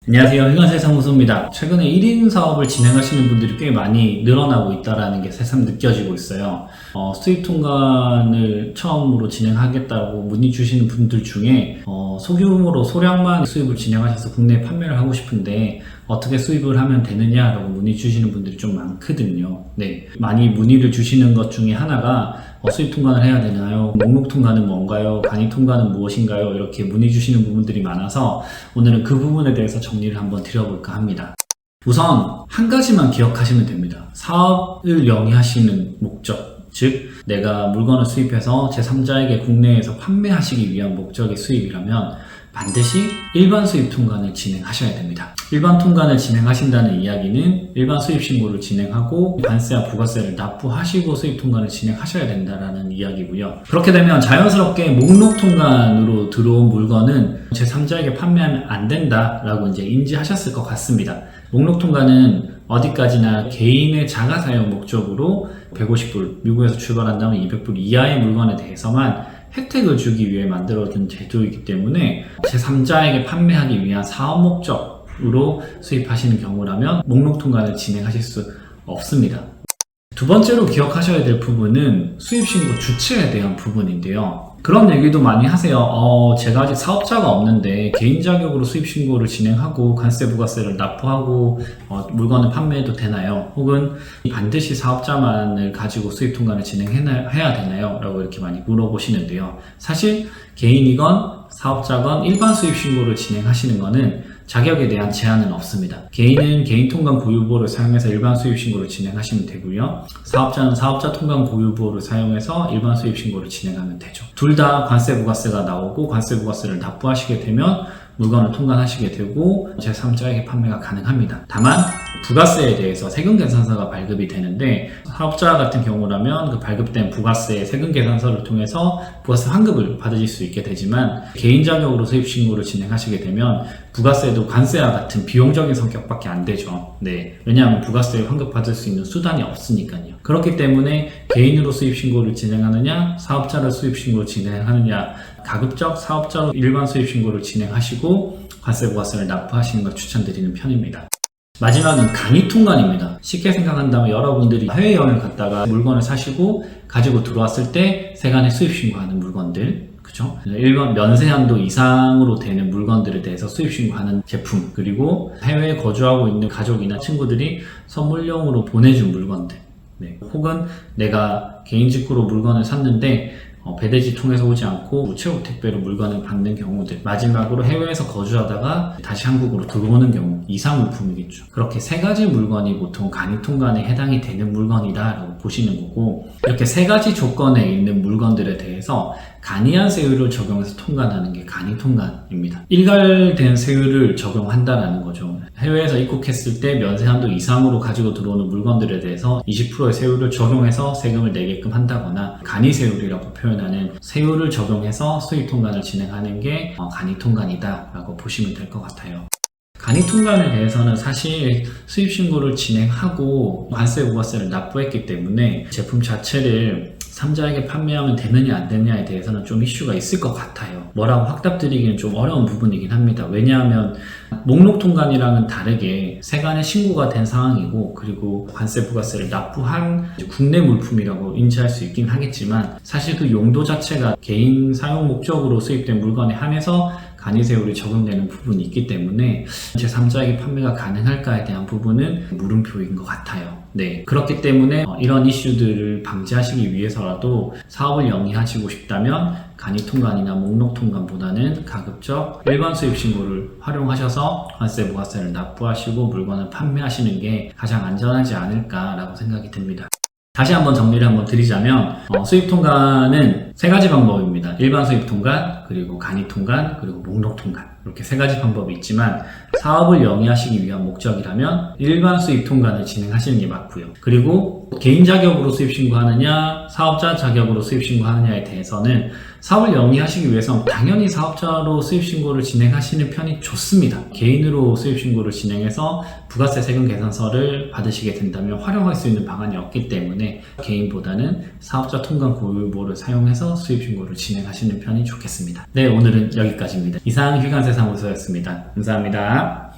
안녕하세요. 휘관세 사무소입니다. 최근에 1인 사업을 진행하시는 분들이 꽤 많이 늘어나고 있다는 게 새삼 느껴지고 있어요. 수입 통관을 처음으로 진행하겠다고 문의 주시는 분들 중에 소규모로 소량만 수입을 진행하셔서 국내에 판매를 하고 싶은데 어떻게 수입을 하면 되느냐라고 문의 주시는 분들이 좀 많거든요. 네, 많이 문의를 주시는 것 중에 하나가 수입 통관을 해야 되나요? 목록 통관은 뭔가요? 간이 통관은 무엇인가요? 이렇게 문의 주시는 부분들이 많아서 오늘은 그 부분에 대해서 정리를 한번 드려볼까 합니다. 우선 한 가지만 기억하시면 됩니다. 사업을 영위하시는 목적, 즉 내가 물건을 수입해서 제3자에게 국내에서 판매하시기 위한 목적의 수입이라면 반드시 일반 수입 통관을 진행하셔야 됩니다. 일반 통관을 진행하신다는 이야기는 일반 수입 신고를 진행하고 관세와 부가세를 납부하시고 수입 통관을 진행하셔야 된다는 이야기고요. 그렇게 되면 자연스럽게 목록 통관으로 들어온 물건은 제3자에게 판매하면 안 된다라고 이제 인지하셨을 것 같습니다. 목록 통관은 어디까지나 개인의 자가 사용 목적으로 150불, 미국에서 출발한다면 200불 이하의 물건에 대해서만 혜택을 주기 위해 만들어진 제도이기 때문에 제3자에게 판매하기 위한 사업 목적으로 수입하시는 경우라면 목록 통관을 진행하실 수 없습니다. 두 번째로 기억하셔야 될 부분은 수입신고 주체에 대한 부분인데요. 그런 얘기도 많이 하세요. 제가 아직 사업자가 없는데 개인 자격으로 수입신고를 진행하고 관세 부가세를 납부하고 물건을 판매해도 되나요? 혹은 반드시 사업자만을 가지고 수입 통관을 진행해야 되나요? 라고 이렇게 많이 물어보시는데요. 사실 개인이건 사업자건 일반 수입신고를 진행하시는 것은 자격에 대한 제한은 없습니다. 개인은 개인 통관 고유보를 사용해서 일반 수입 신고를 진행하시면 되고요. 사업자는 사업자 통관 고유보를 사용해서 일반 수입 신고를 진행하면 되죠. 둘 다 관세 부가세가 나오고 관세 부가세를 납부하시게 되면 물건을 통관하시게 되고 제3자에게 판매가 가능합니다. 다만 부가세에 대해서 세금계산서가 발급이 되는데 사업자 같은 경우라면 그 발급된 부가세 세금계산서를 통해서 부가세 환급을 받으실 수 있게 되지만 개인 자격으로 수입신고를 진행하시게 되면 부가세도 관세와 같은 비용적인 성격밖에 안 되죠. 네, 왜냐하면 부가세 환급받을 수 있는 수단이 없으니까요. 그렇기 때문에 개인으로 수입신고를 진행하느냐 사업자로 수입신고를 진행하느냐 가급적 사업자로 일반 수입신고를 진행하시고 관세 부가세를 납부하시는 걸 추천드리는 편입니다. 마지막은 간이 통관입니다. 쉽게 생각한다면 여러분들이 해외여행을 갔다가 물건을 사시고 가지고 들어왔을 때 세관에 수입신고하는 물건들, 그죠? 일반 면세한도 이상으로 되는 물건들에 대해서 수입신고하는 제품, 그리고 해외에 거주하고 있는 가족이나 친구들이 선물용으로 보내준 물건들, 네. 혹은 내가 개인 직구로 물건을 샀는데 배대지 통해서 오지 않고 우체국 택배로 물건을 받는 경우들, 마지막으로 해외에서 거주하다가 다시 한국으로 들어오는 경우, 이사물품이겠죠. 그렇게 세 가지 물건이 보통 간이 통관에 해당이 되는 물건이다라고 보시는 거고, 이렇게 세 가지 조건에 있는 물건들에 대해서 간이한 세율을 적용해서 통관하는 게 간이 통관입니다. 일괄된 세율을 적용한다라는 거죠. 해외에서 입국했을 때 면세한도 이상으로 가지고 들어오는 물건들에 대해서 20%의 세율을 적용해서 세금을 내게끔 한다거나 간이 세율이라고 표현하는 세율을 적용해서 수입 통관을 진행하는 게 간이 통관이다 라고 보시면 될 것 같아요. 간이 통관에 대해서는 사실 수입 신고를 진행하고 관세 부가세를 납부했기 때문에 제품 자체를 3자에게 판매하면 되느냐 안 되느냐에 대해서는 좀 이슈가 있을 것 같아요. 뭐라고 확답드리기는 좀 어려운 부분이긴 합니다. 왜냐하면 목록 통관이랑은 다르게 세관에 신고가 된 상황이고, 그리고 관세 부가세를 납부한 국내 물품이라고 인지할 수 있긴 하겠지만 사실 그 용도 자체가 개인 사용 목적으로 수입된 물건에 한해서 간이세율이 적용되는 부분이 있기 때문에 제3자에게 판매가 가능할까에 대한 부분은 물음표인 것 같아요. 네, 그렇기 때문에 이런 이슈들을 방지하시기 위해서라도 사업을 영위하시고 싶다면 간이 통관이나 목록 통관보다는 가급적 일반 수입 신고를 활용하셔서 관세 부가세를 납부하시고 물건을 판매하시는 게 가장 안전하지 않을까라고 생각이 듭니다. 다시 한번 정리를 한번 드리자면 수입 통관은 세 가지 방법입니다. 일반 수입 통관, 그리고 간이 통관, 그리고 목록 통관, 이렇게 세 가지 방법이 있지만 사업을 영위하시기 위한 목적이라면 일반 수입 통관을 진행하시는 게 맞고요. 그리고 개인 자격으로 수입 신고하느냐 사업자 자격으로 수입 신고하느냐에 대해서는 사업을 영위하시기 위해서는 당연히 사업자로 수입 신고를 진행하시는 편이 좋습니다. 개인으로 수입 신고를 진행해서 부가세 세금 계산서를 받으시게 된다면 활용할 수 있는 방안이 없기 때문에 개인보다는 사업자 통관 고유보를 사용해서 수입 신고를 진행하시는 편이 좋겠습니다. 네, 오늘은 여기까지입니다. 이상 휘관세 사무소였습니다. 감사합니다.